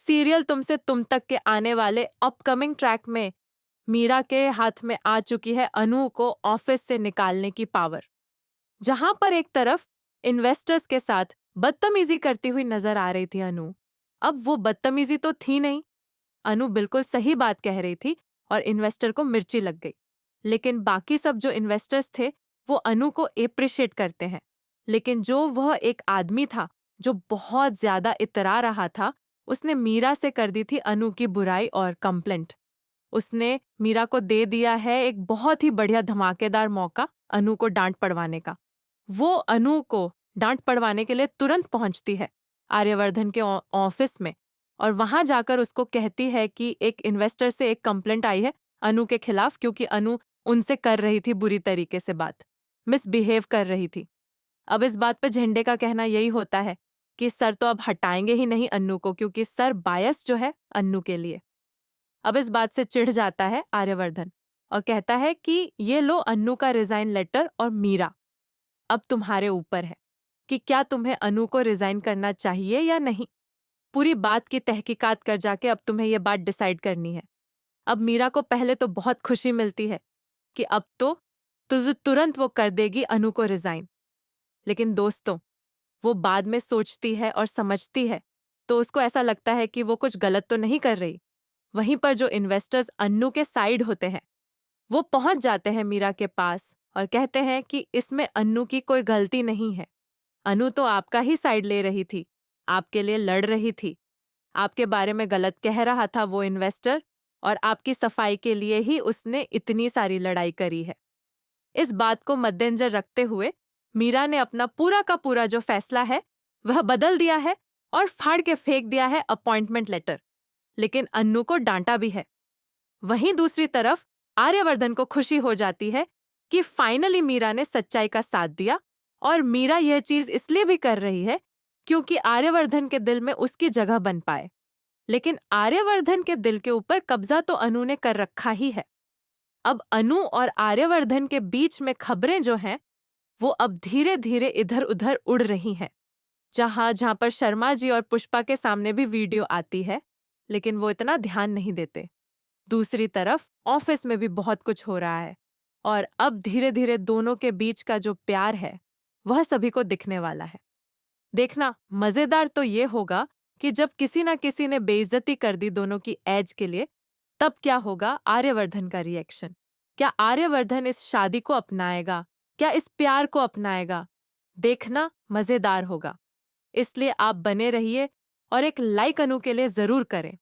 Serial तुमसे तुम तक के आने वाले अपकमिंग ट्रैक में मीरा के हाथ में आ चुकी है अनु को ऑफिस से निकालने की पावर। जहां पर एक तरफ इन्वेस्टर्स के साथ बदतमीजी करती हुई नजर आ रही थी अनु, अब वो बदतमीजी तो थी नहीं। अनु बिल्कुल सही बात कह रही थी और इन्वेस्टर को मिर्ची लग गई। लेकिन बाकी सब जो इन्वेस्टर्स थे वो अनु को एप्रिशिएट करते हैं, लेकिन जो वह एक आदमी था जो बहुत ज्यादा इतरा रहा था, उसने मीरा से कर दी थी अनु की बुराई और कंप्लेंट। उसने मीरा को दे दिया है एक बहुत ही बढ़िया धमाकेदार मौका अनु को डांट पड़वाने का। वो अनु को डांट पड़वाने के लिए तुरंत पहुंचती है आर्यवर्धन के ऑफिस में और वहां जाकर उसको कहती है कि एक इन्वेस्टर से एक कंप्लेंट आई है अनु के खिलाफ, क्योंकि अनु उनसे कर रही थी बुरी तरीके से बात, मिसबिहेव कर रही थी। अब इस बात पे झंडे का कहना यही होता है कि सर तो अब हटाएंगे ही नहीं अन्नू को, क्योंकि सर बायस जो है अन्नू के लिए। अब इस बात से चिढ़ जाता है आर्यवर्धन और कहता है कि ये लो अन्नू का रिजाइन लेटर और मीरा, अब तुम्हारे ऊपर है कि क्या तुम्हें अनु को रिजाइन करना चाहिए या नहीं। पूरी बात की तहकीकात कर जाके अब तुम्हें यह बात डिसाइड करनी है। अब मीरा को पहले तो बहुत खुशी मिलती है कि अब तो तुरंत वो कर देगी अनु को रिजाइन, लेकिन दोस्तों वो बाद में सोचती है और समझती है तो उसको ऐसा लगता है कि वो कुछ गलत तो नहीं कर रही। वहीं पर जो इन्वेस्टर्स अन्नू के साइड होते हैं वो पहुंच जाते हैं मीरा के पास और कहते हैं कि इसमें अन्नू की कोई गलती नहीं है। अनु तो आपका ही साइड ले रही थी, आपके लिए लड़ रही थी, आपके बारे में गलत कह रहा था वो इन्वेस्टर, और आपकी सफाई के लिए ही उसने इतनी सारी लड़ाई करी है। इस बात को मद्देनजर रखते हुए मीरा ने अपना पूरा का पूरा जो फैसला है वह बदल दिया है और फाड़ के फेंक दिया है अपॉइंटमेंट लेटर, लेकिन अन्नू को डांटा भी है। वहीं दूसरी तरफ आर्यवर्धन को खुशी हो जाती है कि फाइनली मीरा ने सच्चाई का साथ दिया, और मीरा यह चीज इसलिए भी कर रही है क्योंकि आर्यवर्धन के दिल में उसकी जगह बन पाए। लेकिन आर्यवर्धन के दिल के ऊपर कब्जा तो अनु ने कर रखा ही है। अब अनु और आर्यवर्धन के बीच में खबरें जो हैं वो अब धीरे धीरे इधर उधर उड़ रही हैं। जहां जहां पर शर्मा जी और पुष्पा के सामने भी वीडियो आती है, लेकिन वो इतना ध्यान नहीं देते। दूसरी तरफ ऑफिस में भी बहुत कुछ हो रहा है और अब धीरे धीरे दोनों के बीच का जो प्यार है वह सभी को दिखने वाला है। देखना मजेदार तो ये होगा कि जब किसी ना किसी ने बेइज्जती कर दी दोनों की एज के लिए, तब क्या होगा आर्यवर्धन का रिएक्शन। क्या आर्यवर्धन इस शादी को अपनाएगा, क्या इस प्यार को अपनाएगा? देखना मजेदार होगा। इसलिए आप बने रहिए और एक लाइक अनु के लिए जरूर करें।